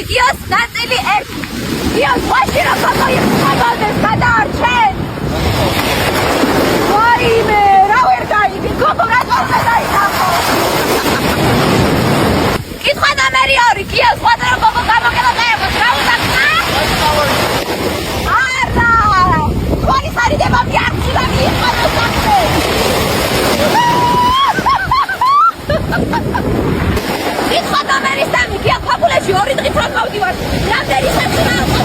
გიოს ნაწილი 1. გიოს ვაში რა გაგოიხსნებოდეს გადაარჩენ. ვაიმე, რა ვერ დაიდი, გოგო რა თქმა დაიწყო. კითხვა ნომერი 2, გიოს ხვადრო გოგო გამოგელა დაეყოს, რა უნდა ხა? არა! ხარი სარიდება მიარჩი და მიიყავო სახე. კითხვა ნომერი 3, გია ფაბულაში 2 დღით რომ მოვდივარ. რამდენი საათი მაქვს?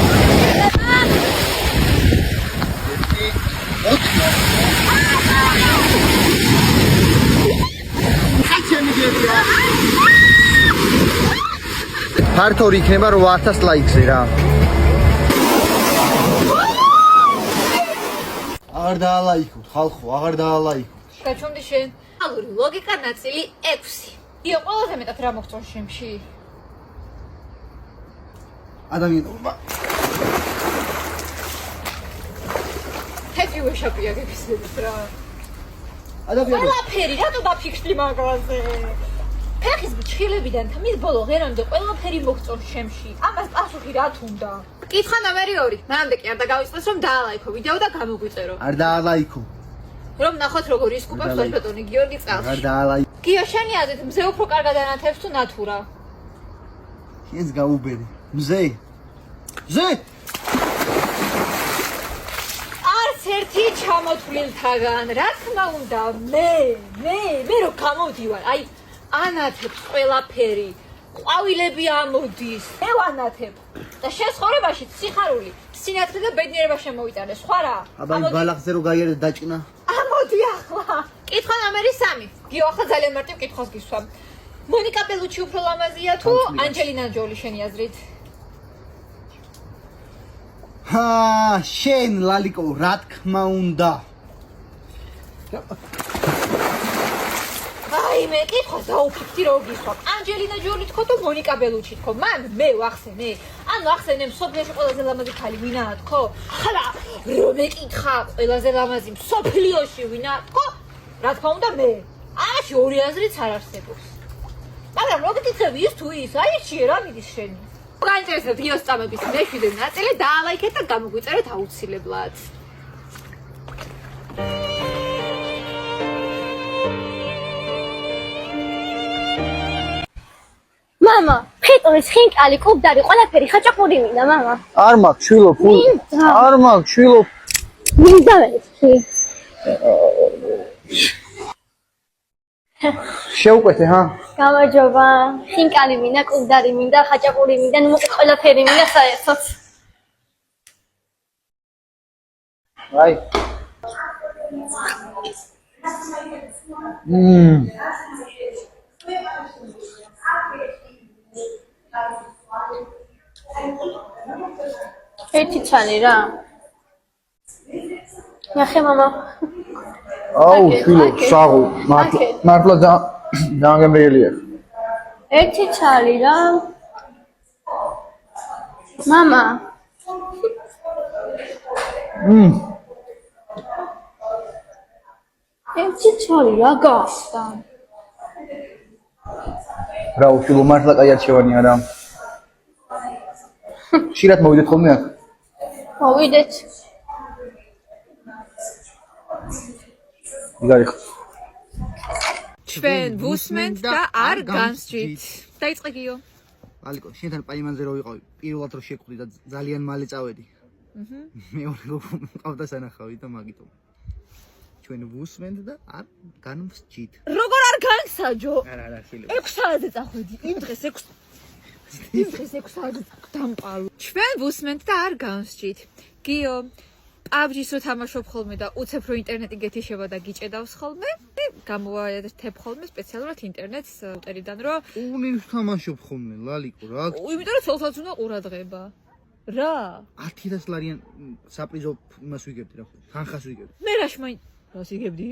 ფართორი იქნება 8000 ლაიქზე რა. აღარ დაალაიქოთ ხალხო, აღარ დაალაიქოთ. გაჩვენდი შენ. ალური ლოგიკა ნაწილი 6. იო ყველაზე მეტად რა მოგწონს შემში? ადამიანობა. თეთრი ვეშაპიაგების რა. ადამიანობა. ყველაფერი რატო დაფიქრდი მაგაზე? ფეხის ბჩხილებიდან თმის ბოლო ღერამდე ყველაფერი მოგწონს შემში. ამას პასუხი რა თუნდა? კითხვა ნომერი 2. მანამდე კი არ დაგავიწყდეს რომ დაალაიქო ვიდეო და გამოგვიწერო. არ დაალაიქო. რომ ნახოთ როგორ ისკუპებს ბატონი გიორგი წყალში. არ დაალაიქო. გიო შენი აზრით მზე უფრო კარგად ანათებს თუ ნათურა? შენს გაუბერი. მზე. მზე. არც ერთი ჩამოთვლილთაგან, რა თქმა უნდა, მე რო გამოდივარ, აი ანათებს ყველაფერი, ყვავილები ამოდის, მე ვანათებ. და შენ ცხოვრებაში სიხარული, სინათლე და ბედნიერება შემოვიტანე, სხვა რა? აბა ბალახზე რო გაიარე დაჭკნა. ამოდი ახლა. კითხვა ნომერი 3. გიო ახლა ძალიან მარტივ კითხვას გისვამ. მონიკა ბელუჩი უფრო ლამაზია თუ ანჯელინა ჯოლი შენი აზრით? შენ ლალიკო, რა თქმა უნდა. აი მე კითხვას დაუფიქრდი რო გისვამ. ანჯელინა ჯოლი თქო თუ მონიკა ბელუჩი თქო? მან მე ვახსენე. ანუ ახსენე მსოფლიოში ყველაზე ლამაზი ქალი ვინაა თქო? ხლა რომ ეკითხა ყველაზე ლამაზი მსოფლიოში ვინაა თქო? რა თქმა უნდა მე. ამაში ორი აზრიც არ არსებობს. მაგრამ რო გეკითხები ის თუ ის, აი შეე რა მიდის შენი? განჭირეთ გიოს წამების მეშვიდე ნაწილი დაალაიქეთ და გამოგვიწერეთ აუცილებლად. მამა, ფეტონის ხინკალი, კუბდარი, ყველაფერი ხაჭაპური მინდა, მამა. არ მაქვს შვილო ფული. არ მაქვს შვილო. მინდა ვეცი. შეუკვეთე, ჰა? გამარჯობა. ხინკალი მინდა, კუბდარი მინდა, ხაჭაპური მინდა, ნუ მოკლედ ყველაფერი მინდა საერთოდ. აი. ერთი ჩანი რა. ნახე მამა. აუ შვილო, საღო, მართლა ძალიან გემრიელია. ერთი ჩალი რა. მამა. ერთი ჩალი რა გახდა? რა უშვილო, მართლა კაი არჩევანია რა. ხშირად მოვიდეთ ხოლმე აქ? მოვიდეთ. იგარი ჩვენ ვუსმენთ და არ განსჯით. დაიწყე გიო. ლალიკო, შენთან პაიმანზე რო ვიყავი, პირველად რო შეგხვდი და ძალიან მალე წავედი. მეორე რო მყავდა სანახავი და მაგიტომ. ჩვენ ვუსმენთ და არ განსჯით. როგორ არ განსაჯო? არა, შეიძლება. 6 საათზე წახვედი. იმ დღეს 6 საათზე დამყარო. ჩვენ ვუსმენთ და არ განსჯით. გიო, PUBG-ს რო თამაშობ ხოლმე და უცებ რო ინტერნეტი გეთიშება და გიჭედავს ხოლმე, გამოვაერთებ ხოლმე სპეციალურად ინტერნეტს რუტერიდან რო უნივს თამაშობ ხოლმე, ლალიკო, რა. იმიტომ რომ ცოლსაც უნდა ყურადღება. რა? 10000 ლარიან საპრიზო იმას ვიგებდი რა. თანხას ვიგებდი. მე რაში მაინ რას იგებდი?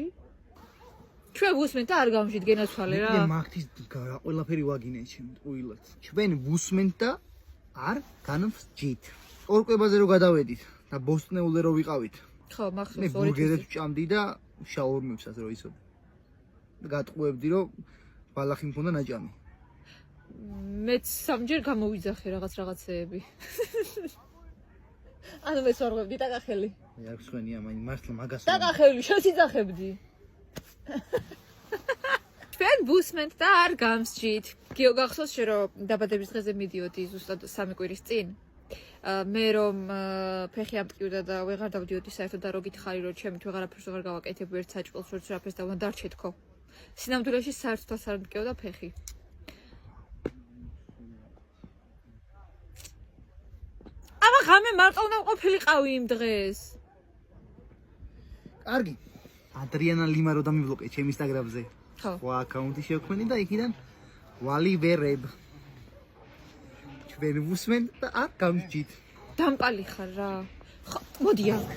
ჩვენ ვუსმენთ და არ გამშვით გენაცვალე რა. მე მაგთის რა ყველაფერი ვაგინე ჩემ ტყუილად. ჩვენ ვუსმენთ და არ განსჯით. ორკვებაზე რო გადავედით და ბოსტნეულზე რო ვიყავით. ხო, მახსოვს მე ბურგერებს ვჭამდი და შაურმებსაც რო ისო. გატყუებდი რომ ბალახი მქონდა ნაჭამი. მეც სამჯერ გამოვიძახე რაღაცეები. ანუ მეც ვარღვევდი დაკახელი. მე არ გსვენია მაინ მართლა მაგას. დაკახელი, შენც იძახებდი. ჩვენ ბუსმენთ და არ გამსჯით. გიო გახსოვს შე რომ დაბადების დღეზე მიდიოდი ზუსტად 3 კვირის წინ. მე რომ ფეხი ამტკივდა და ვეღარ დავდიოდი საერთოდ და რო გითხარი რომ ჩემით ვეღარაფერს ვეღარ გავაკეთებ ერთ საჭყელს ვერც რაფერს და უნდა დარჩეთქო. სინამდვილეში საერთოდ არ მტკივდა ფეხი. აბა ღამე მარტო უნდა ყოფილიყავი იმ დღეს. კარგი. ადრიანა ლიმა რო დამიბლოკე ჩემ ინსტაგრამზე. ხო. ხო აკაუნტი შევქმნი და იქიდან ვალი ვერებ. ჩვენ ვუსმენთ და არ გამსჯით. დამპალი ხარ რა. ხო, მოდი აქ.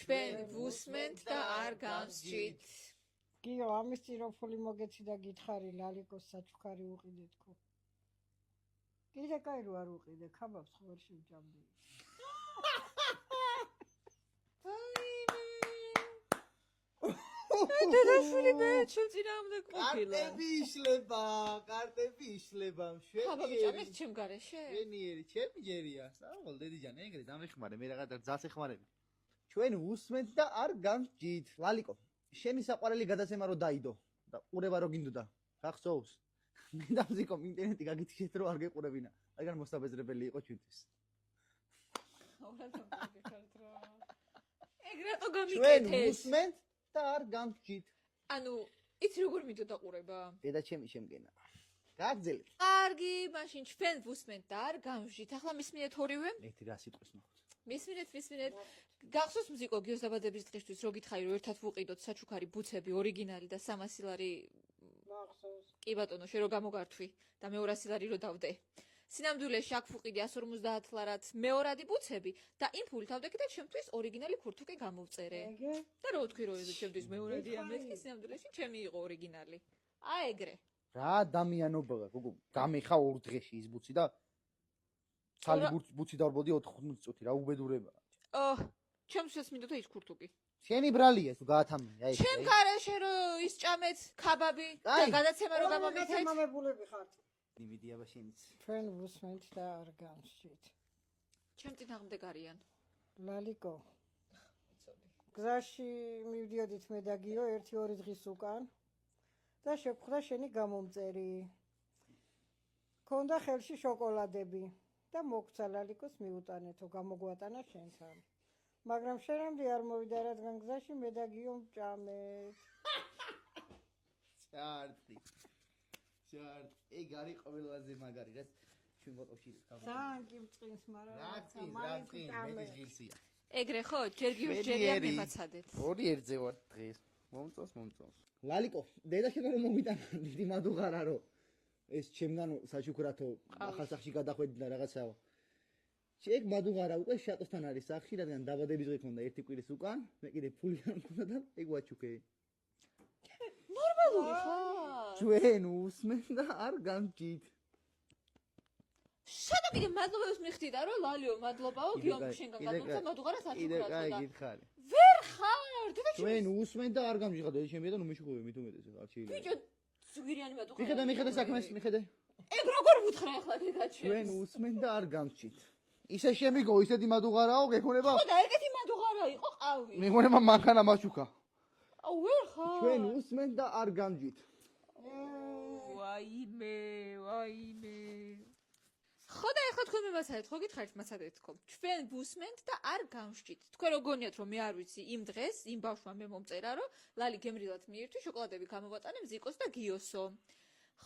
ჩვენ ვუსმენთ და არ გამსჯით. გიო, ამის წიროფული მოგეცი და გითხარი ლალიკოს საჩუქარი უყიდე თქო. კიდე კაი რო არ უყიდე, ხაბავს ხوار შევჯამდი. დედაშვილი მე ჩემ წინააღმდეგ ყოფილა. კარტები იშლება, ხაბა ბიჭა, მე ჩემ გარეშე? შვენიერი, ჩემი ჯერია. საუბრობ დედიჯან, ეგრე დამეხმარე, მე რაღაცა ძას ეხმარები. ჩვენ ვუსმენთ და არ გამსჯით. ლალიკო, შენი საყვარელი გადაცემა რო დაიდო და ყურება რო გინდოდა. გახსოვს? მე და მზიკო ინტერნეტი გაგითხრეთ რომ არ გეყურებინა. რადგან მოსაბეზრებელი იყო ჩვენთვის. ეგ რატო ჩვენ გამიკეთეს? ვუსმენთ და არ გამსჯით. ანუ იცი როგორ მიდოდა ყურება? დედა ჩემი შემგენა. გაგძელეთ. კარგი, მაშინ ჩვენ ვუსმენთ და არ გამსჯით. ახლა მისმინეთ ორივე? ერთი რა სიტყვის ნახოთ. მისმინეთ. გახსოვს მუსიკო გიოს დაბადების დღისთვის რო გითხარი რომ ერთად ვუყიდოთ საჩუქარი ბუცები ორიგინალი და 300 ლარი მახსოვს. კი ბატონო შე რო გამოგართვი და მე 200 ლარი რო დავდე. სინამდვილეში აქ ვუყიდი 150 ლარად მეორადი ბუცები და იმ ფულით ავდექი და ჩემთვის ორიგინალი ქურთუკი გამოვწერე. ეგე? და რო ვთქვი რომ ეს ჩემთვის მეორადია მეთქი სინამდვილეში ჩემი იყო ორიგინალი. აი ეგრე. რა ადამიანობაა, გოგო, გამეხა 2 დღეში ის ბუცი და ცალი ბუცი დავბოდი 90 წუთი, რა უბედურებაა. ჩემთვის მინდოდა ის ქურთუკი. შენი ბრალია თუ გაათამინე, აი. ჩემ გარეშე რო ისჭამეთ ქაბაბი და გადაცემა რო გამომიწეთ. მამებულები ხართ. იმედია შენიც. ჩვენ ვუსმენთ და არ გამსჯით. ჩემ წინააღმდეგ არიან. ლალიკო. გზაში მივდიოდით მე და გიო 1-2 დღის უკან და შევხვდა შენი გამომწერი. ქონდა ხელში შოკოლადები და მოგცა ლალიკოს მიუტანეთო, გამოგვატანა შენთან. მაგრამ შენამდე არ მოვიდა რადგან გზაში მე და გიო მჭამეთ. ჩარტი. ეგ არის ყველაზე მაგარი, რაც ჩვენ გოყოშიც გამო. ძალიან კი მწყინს, მაგრამ რა წინ, მეტი ღირსია. ეგრე ხო, ჯერ გიოს ჯერია მებაცადეთ. ორი ერთზე ვარ დღეს. მომწონს. ლალიკო, დედა შენ რომ მომიტანა, დიდი მადუღარა რომ ეს ჩემგან საჩუქრათო ახალსახში გადახვედი და რაღაცაო. ეგ მადუღარა უკვე შატოსთან არის სახში, რადგან დაბადების დღე ქონდა 1 კვირის უკან, მე კიდე ფული არ მქონდა და ეგ ვაჩუქე. ნორმალური ხარ. ჩვენ უსმენთ და არ გამჭით. შენ კიდე მადლობას მიხდი და რომ ლალიო მადლობაო გიომ შენგან გადმოცა მადუღარა საჩუქრათო და. კიდე გითხარი. ვერ ხარ, დედა ჩვენ უსმენთ და არ გამჭით, და შემია და ნუ მეშუქოვე მით უმეტეს არ შეიძლება. ბიჭო, ზუგირიანი მადუღარა. მიხედე საქმეს, მიხედე. ეგ როგორ ვუთხრა ახლა დედა ჩვენ უსმენთ და არ გამჭით. ისე შემიგო, ისეთი მადუღარაო, გეკონება? ხო და ეგეთი მადუღარა იყო ყავი. მეგონება მანქანა მაჩუქა. აუ ვერ ხარ. ჩვენ უსმენთ და არ გამჭით. ვაიმე. ხო და ეხლა თქვენ მემაცადეთ, ხო გითხარით მაცადეთ თქო. ჩვენ ვუსმენთ და არ გამსჯით. თქვენ რო გონიათ რომ მე არ ვიცი იმ დღეს, იმ ბავშვმა მე მომწერა რომ ლალი გემრიელად მიირთვი, შოკოლადები გამოვატანე მზიკოს და გიოსო.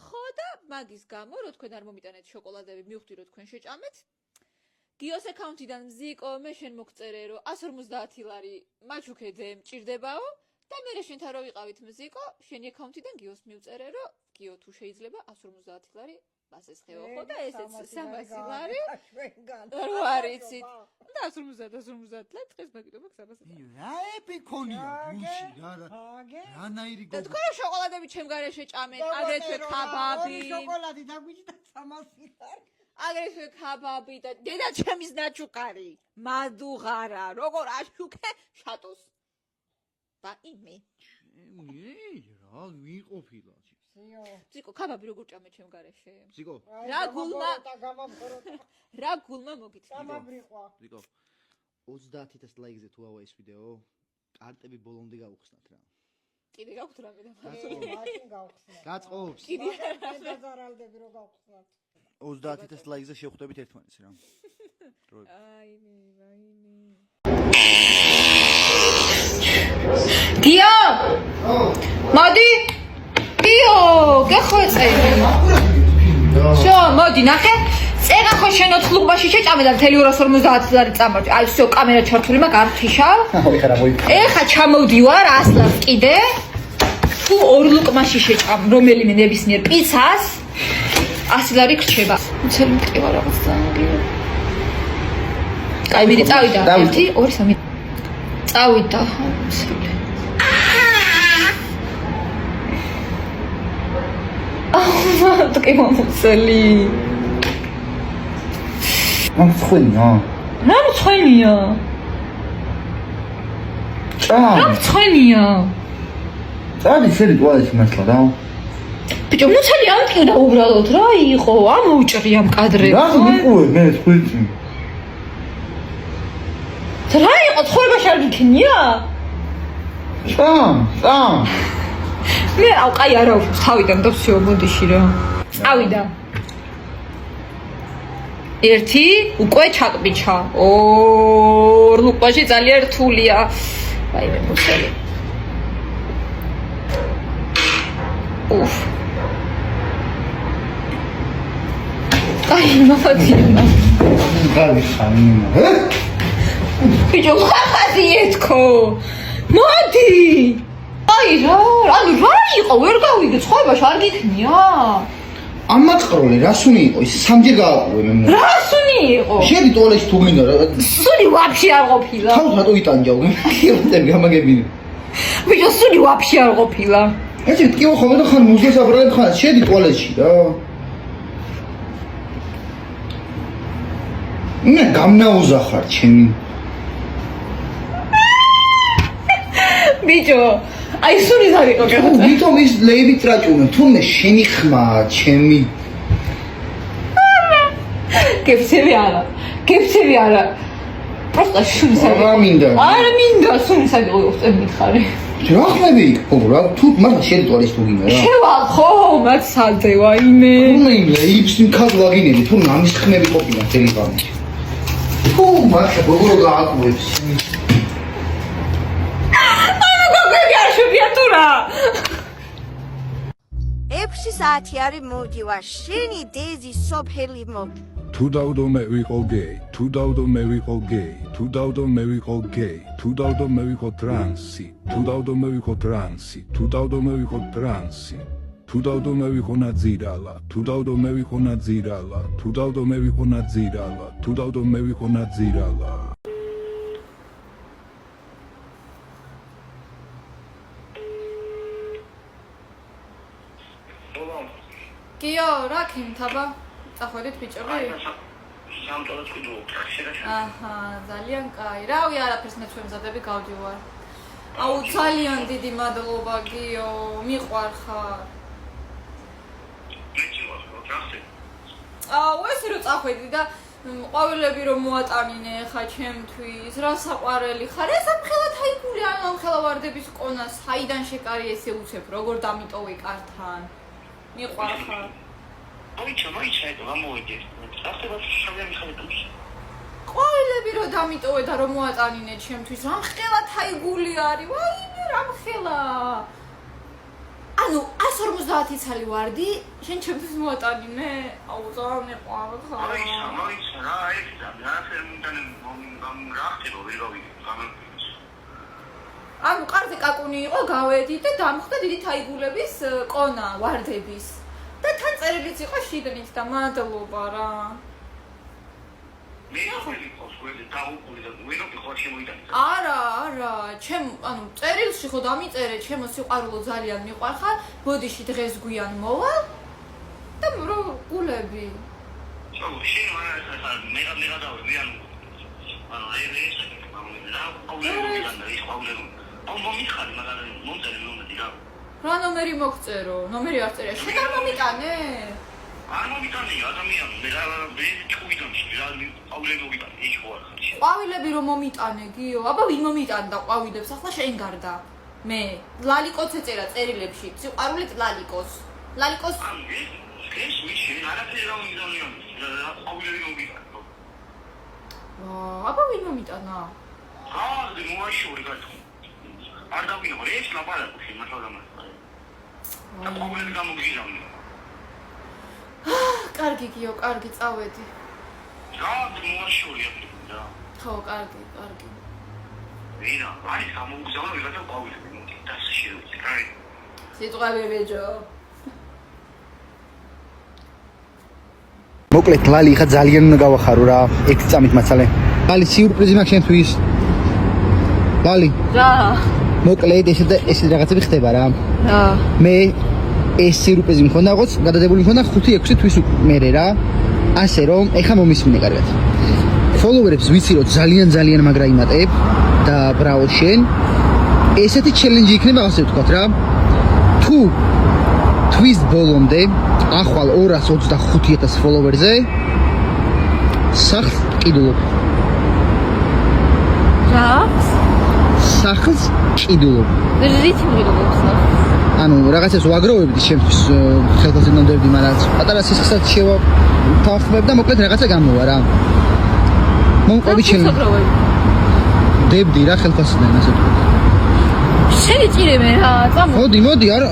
ხო და მაგის გამო რო თქვენ არ მომიტანეთ შოკოლადები, მივხვდი რომ თქვენ შეჭამეთ. გიოს აკაუნტიდან მზიკო, მე შენ მოგწერე რომ 150 ლარი მაჩუქედე მჭირდებაო და მე შენთან რო ვიყავით მზიკო, შენი აკაუნტიდან გიოს მივწერე რომ გიო თუ შეიძლება 150 ლარი ბასესხეო ხო და ესეც 300 ლარი ჩვენგან. რო არიცით და 150 ლარი დღეს მაგიტო მაქვს 300. რა ეპიქონია გულში რა. აგე? რანაირი და თქვენ შოკოლადები ჩემ გარეშე ჭამეთ, აგრეთვე ქაბაბი. შოკოლადი დაგვიჭდა 300 ლარი. აგრეთვე ქაბაბი და დედა ჩემის ნაჩუქარი. მადუღარა, როგორ აშუქე შატოს. ვაიმე. რა ვიყოფილა. ციკო ქაბაბი როგორ ჭამე ჩემ გარეშე ზიკო რა გულმა მოგიწევს გამაბრიყვა ზიკო 30000 ლაიქზე თუ ავა ეს ვიდეო კარტები ბოლომდე გავხსნათ რა კიდე გაქვთ რამე და მაშინ გავხსნათ გაწყობს კიდე დაზარალდები რომ გავხსნათ 30000 ლაიქზე შევხვდებით ერთმანეთს რა დიო მოდი დიო გეხოწები შო მოდი ნახე წერა ხო შენ 4 ლუყმაში შეჭამე და მთელი 250 ლარი წამართი აი всё კამერა ჩართული მაგ არ ფიშავ ეხა ჩამოვდივარ 100 ლარს კიდე თუ 2 ლუყმაში შეჭამ რომელიმე ნებისმიერ პიცას 100 ლარი გრჩება უცელი მტკივა რაღაც ძალიან კაი მე წავიდა 1 2 3 წავიდა ტკი მომწელი მომწხვენია რა მწხვენია რა მწხვენია წადი შენი ტუალეტში მართლა და ბიჭო მუცელი ამტკივდა უბრალოდ რა იყო ამოუჭრი ამ კადრებს რა მიყუე მე ხუჭი რა იყო ცხოვრებაში არ გიქნია წამ მე კაი არა უშვებს თავიდან და всё მოდიში რა წავიდა 1 უკვე ჩაკბიჩა 2 ლუყმაში ძალიან რთულია აი მე მუცელი უფ აი მოდინა გავიხანინა ბიჭო ხახაზი ეთქო მოდი აი რა იყო ვერ გავიგე ცხოვრებაში არ გიქნია ამაწყროლე რასუნი იყო ის სამჯერ გააყურე მე რა სუნი იყო შედი ტუალეტში თუ მინდა რა სუნი ვაფშე არ ყოფილა თავ რატო იტანჯავ გემწები გამაგებინე ბიჭო სუნი ვაფშე არ ყოფილა ეს ტკივა ხოლმე და ხან მუზეს აბრალებ ხან შედი ტუალეტში რა მე გამნაუზახარ ჩემი ბიჭო აი სუნი ზარიყო გეხოთა ვითომ ის ლეიბი ტრაჭუნე თუნე შენი ხმა ჩემი გეფცევი არა просто სუნი ზარიყო არა მინდა სუნი ზარიყო ხტები მითხარი რა ხმები იქ რა თუ მაგრამ შენ ტუალეტში თუ გინდა რა შევალ ხო მათ სალდე ვაიმე მე ლეიბს მქად ვაგინები თუ ამის ხმები ყოფილა ძელი გამიჩი თუ მათ როგორ გააკვებს ექვსი საათი არის მოვდივარ შენი დეზი სოფელი მო თუ დავდო მე ვიყო გეი თუ დავდო მე ვიყო გეი თუ დავდო მე ვიყო გეი თუ დავდო მე ვიყო ტრანსი თუ დავდო მე ვიყო ტრანსი თუ დავდო მე ვიყო ტრანსი თუ დავდო მე ვიყო ნაძირალა თუ დავდო მე ვიყო ნაძირალა თუ დავდო მე ვიყო ნაძირალა თუ დავდო მე ვიყო ნაძირალა გიო რა ქიმთაბა წახვედით ბიჭები აჰა ძალიან კაი რავი არაფერს მე ჩვენ მზადები გავდივარ აუ ძალიან დიდი მადლობა გიო მიყვარხარ აუ ესე რომ წახვედი და ყვავილები რომ მოატანინე ხა ჩემთვის რა საყვარელი ხარ ეს ამხელა თაიკული ამხელა ვარდების ყონა საიდან შეკარი ესე უცებ როგორ დამიტოვე კართან მიყვარხარ მოიცა და გამოვიდი. ახლა შევიდი ხალხს. ყვავილები რომ დამიტოვე და რომ მოატანინე ჩემთვის რამხელა თაიგული არის ვაიმე რამხელა ანუ 150 ცალი ვარდი შენ ჩემთვის მოატანინე აუ ძალიან მიყვარხარ მოიცა რა ეს რა ფერმუნთან გამრახტილო ვერ გავიდი ანუ კარზე კაკუნი იყო გავედი და დამხვდა დიდი თაიგულების ყონა ვარდების და თან წერილიც იყო შიგნით და მადლობა რა მე ხელი ხოსველი დაუყური და ვინოქი ხო შემოიტანე არა ჩემ ანუ წერილში ხო დამიწერე ჩემო სიყვარულო ძალიან მიყვარხარ ბოდიში დღეს გვიან მოვალ და რო გულები ჩო შენ მე გადავე ვიან ანუ ეს აუ მომიხარი მაგრამ მომწერე მომდი რა რა ნომერი მოგწერო? ნომერი არ წერია. შენ არ მომიტანე? არ მომიტანე ადამიანი, მე რა ჭუიდან რა ყვავილები მომიტანე, ის ხო არ ხარ. ყვავილები რომ მომიტანე, გიო. აბა ვინ მომიტანდა ყვავილებს? ახლა შენ გარდა. მე ლალიკოს ეწერა წერილებში. სიყვარულით ლალიკოს. ლალიკოს ან ეს მიშენ არაფერი რა მომიტანე, რა ყვავილები მომიტანე. აბა ვინ მომიტანა? ხალხი მოაშური გათხოვ. არ დავინო, ეს ლაპარაკი მართლა და ყვავილები გამოგიზავნე. კარგი გიო, კარგი, წავედი. რა მოაშურია და ხო, კარგი. ვინა, არის გამოგზავნა ვიღაცა ყვავილები მოდი და შეუძლი. კაი. სიტყვები ბეჯო. მოკლედ ლალი ხა ძალიან უნდა გავახარო რა ერთი წამით მაცალე ლალი სიურპრიზი მაქვს შენთვის ლალი რა მოკლედ ეს რაღაცები ხდება რა რა მე ეს სიურპრიზი მქონდა ყოც გადადებული მქონდა 5-6 თვის მერე რა ასე რომ ეხა მომისმინე კარგად ფოლოვერებს ვიცი რომ ძალიან მაგრა იმატებ და ბრავო შენ ესეთი ჩელენჯი იქნება ასე ვთქვათ რა თუ თვის ბოლომდე ახვალ 225,000 ფოლოვერზე სახლს ყიდულობ რა სახლს ყიდულობ რითი მიყიდულობ სახლს ანუ რაღაცას ვაგროვებდი შემთხვევით ხელფასზე ნამდვილად მაგრამ პატარა სისხლსაც შევა თავხმებ და მოკლედ რაღაცა გამოვა რა მომყვები ჩემი დებდი რა ხელფასიდან ასე ვთქვათ შენი წირე მე რა წამო მოდი არ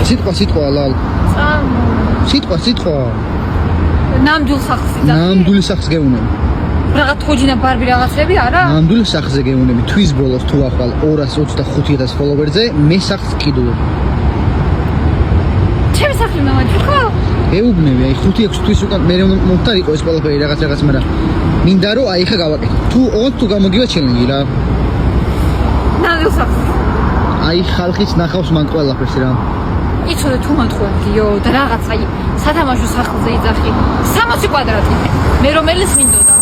სიტყვა ლალ წამო სიტყვა ნამდვილ სახლს იწახი ნამდვილ სახლს გეუნები რაღაც თოჯინა ბარბი რაღაცები არა ნამდვილ სახლზე გეუნები თვის ბოლოს თუ ახვალ 225,000 ფოლოვერზე მე სახლს ყიდულობ ჩემი სახლი მამაჩი ხო ეუბნები აი 5-6 თვის უკან მე მომთარ იყო ეს ყველაფერი რაღაც მაგრამ მინდა რომ აი ხა გავაკეთე თუ გამოგივა ჩელენჯი რა ნამდვილ სახლს აი ხალხიც ნახავს მან ყველაფერს რა იცოდე თუ მათხოვგიო და რაღაც აი სათამაშო სახლზე იძახი 60 კვადრატი მე რომელის მინდოდა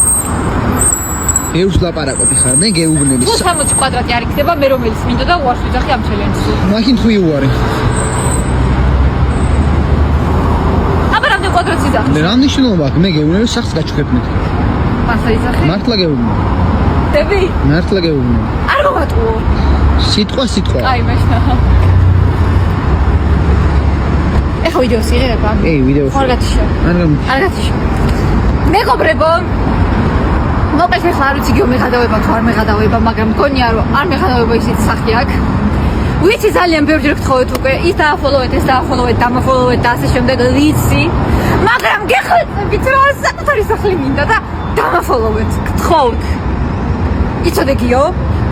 ეუს ლაპარაკობი ხარ მე გეუბნები თუ 60 კვადრატი არ იქნება მე რომელის მინდოდა უარს ვიძახი ამ ჩელენჯზე მაშინ თუ იუარი აბა რამდენი კვადრატი იძახი მე რა მნიშვნელობა აქვს მე გეუბნები სახლს გაჩუქებნით მართლა იძახი მართლა გეუბნები დები მართლა გეუბნები არ მოვატყუო სიტყვა აი მაშინ ეხა ვიდეოს იღება ვიდეოს არ გათიშო მეგობრებო მოკლედ ახლა არ ვიცი გიო მეღადავება თუ არ მეღადავება მაგრამ მგონია რომ არ მეღადავება ისეთი სახი აქვს ვიცი ძალიან ბევრი გთხოვეთ უკვე ის დააფოლოვეთ ეს დააფოლოვეთ დამაფოლოვეთ და ასე შემდეგ ვიცი მაგრამ გეხლეთ რა საკუთარი სახლი მინდა და დამაფოლოვეთ გთხოვთ იცოდე გიო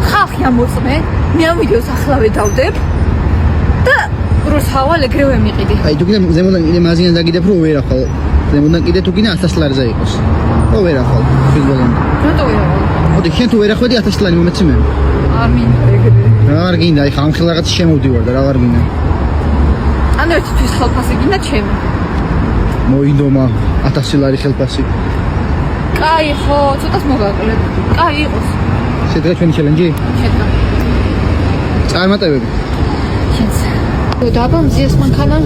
ხალხი ამოწმე მე ამ ვიდეოს ახლავე დავდებ და რუსავალ ეგრევე მიყიდი აი თუ კიდე ზემოდან კიდე მაზიან დაგიდებ რომ ვერ ახვალ ზემოდან კიდე თუ კიდე 1000 ლარზე იყოს ო ვერ ახვალ ფიზბოლამდე რატო ვერ ახვალ მოდი შენ თუ ვერ ახვედი 1000 ლარი მომეცი მე არ მინდა ეგრე რა არ გინდა აი ხამ ხელაღაც შემოვდივარ და რა არ გინდა ანუ ერთი თვის ხელფასი გინდა ჩემი მოინდომა 1000 ლარი ხელფასი კაი ხო ცოტას მოგაკლებ კაი იყოს შედგა ჩვენი ჩელენჯი შედგა წარმატებები შენს დაბა მზიას მანქანა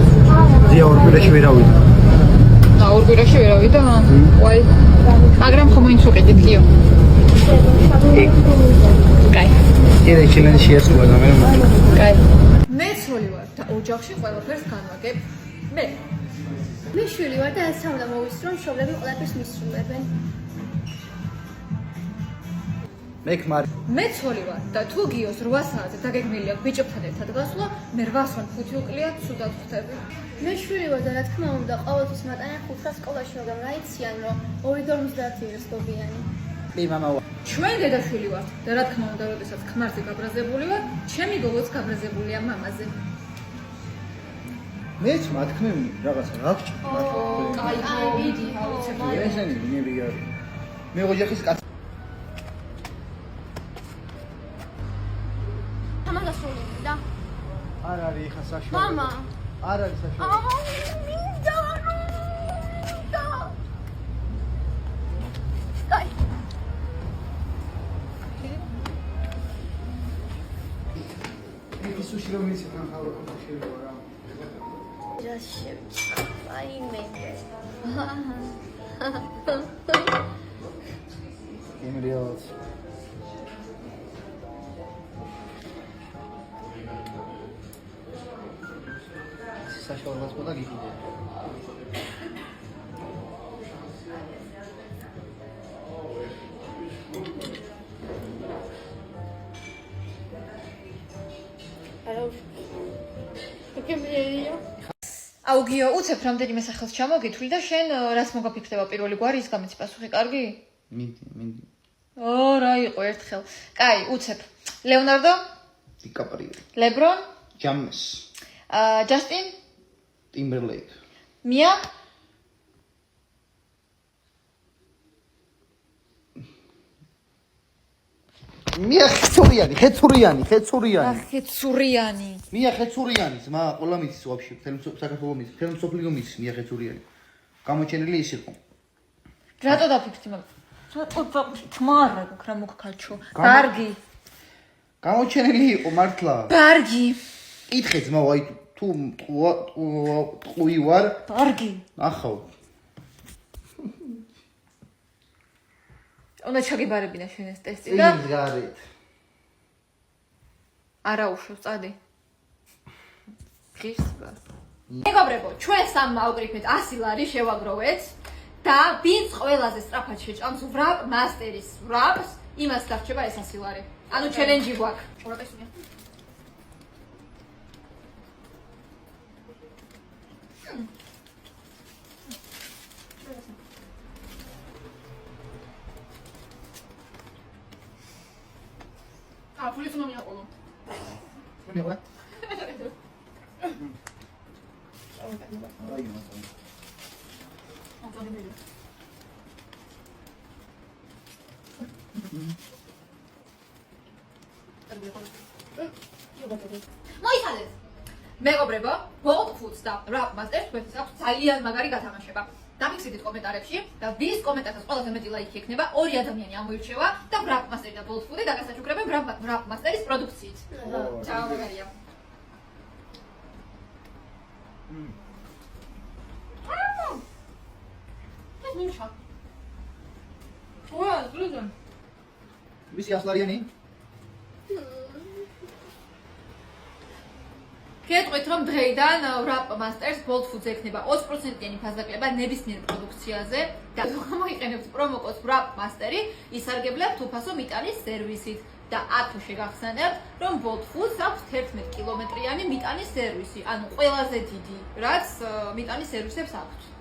ზია ორ კვირაში ვერავიდა და ორ კვირაში ვერავიდა ვაი მაგრამ ხომ ინც უყიდით გიო კაი ერე ჩელენჯი შეასრულა და მე კაი მე ცოლი ვარ და ოჯახში ყველაფერს განვაგებ მე შვილი ვარ და ასე უნდა მოვისწრო რომ შობლები ყველაფერს მისრულებენ მე ქმარი მე ცოლი ვარ და თუ გიოს 8 საათზე დაგეგმილი აქვს ბიჭებთან ერთად გასვლა მე 8-ან 5 უკლია ცუდად ხვდები მე შვილი ვარ და რა თქმა უნდა ყოველთვის მატანე 5-ს სკოლაში მაგრამ რა იციან რომ 2:50 ის გობიანი მე მამა ვარ ჩვენ დედაშვილი ვართ და რა თქმა უნდა როდესაც ქმარზე გაბრაზებული ვარ ჩემი გოგოც გაბრაზებულია მამაზე მეც მათქმევი რაღაცა რა გჭირ კაი ვიდი აუცილებლად ესენი მე ვიგარი მე ოჯახის კაცი და არ არის ხა საშუალო მამა არ არის საშუალო მინდა და კაი ის უშრო მის ხან ხალხო შეიძლება რა რას შევჭრა? აი მე. იმრიალს საშუალებას მოდა გიყიდე აუ გიო, უცებ რამდენიმე სახელს ჩამოგითვლი და შენ რაც მოგაფიქრდება პირველი გვარი ის გამიცი პასუხი, კარგი? მინდი ო, რა იყო ერთხელ. კაი, უცებ. ლეონარდო, დიკაპრიო ლებრონ, ჯამეს ჯასტინ, ტიმბერლეიკ მია, მია ხეცურიანი ხეცურიანი. მია ხეცურიანი ზმა ყველა მიცის ვაფშე საქართველოს მიცის მთელ მსოფლიო მიცის მია ხეცურიანი გამოჩენილი ის იყო რატო დაფიქრდი მაგ? რატო თმარა გქ რა მოგქაჩო. ბარგი. გამოჩენილი იყო მართლა ბარგი. კითხე ძმა ვაი თუ ტყუი ვარ ბარგი. ახავ უნდა ჩაგიბარებინა შენ ეს ტესტი და იმგარეთ არა უშო წადი. ღირს ბარ. მეგობრებო, ჩვენ სამმა ავკრიფეთ 100 ლარი შევაგროვეთ და ვინც ყველაზე სწრაფად შეჭამს ვრაპ მასტერის ვრაპს, იმას დარჩება ეს 100 ლარი. ანუ ჩელენჯი გვაქვს. ურაკესუნია. ფულის მომია ყოლო. მიყვა მოიცადეთ. მეგობრებო, Bolt Foods და Wrap Masters თქვენთვის აქვს ძალიან მაგარი გათამაშება. დამიქცეთ კომენტარებში და ვის კომენტარს ყველაზე მეტი ლაიქი ექნება, ორი ადამიანი ამოირჩევა და Wrap Masters და Bolt Food დაგასაჩუქრებენ Wrap Masters პროდუქციით. ჩაო მაგარია. ეს ნიშა. ოა, ზრუნდან. ვისი 100 ლარიანი გეტყვით რომ დღეიდან Wrap Masters Bolt Foods ექნება 20%-იანი ფასდაკლება ნებისმიერ პროდუქციაზე და მოიყენებთ პრომო კოდს Wrap Master-ი, ისარგებლებთ უფასო მიტანის სერვისით და ათო შეგახსენებთ რომ Bolt Foods აქვს 11 კილომეტრიანი მიტანის სერვისი, ანუ ყველაზე დიდი, რაც მიტანის სერვისებს აქვს.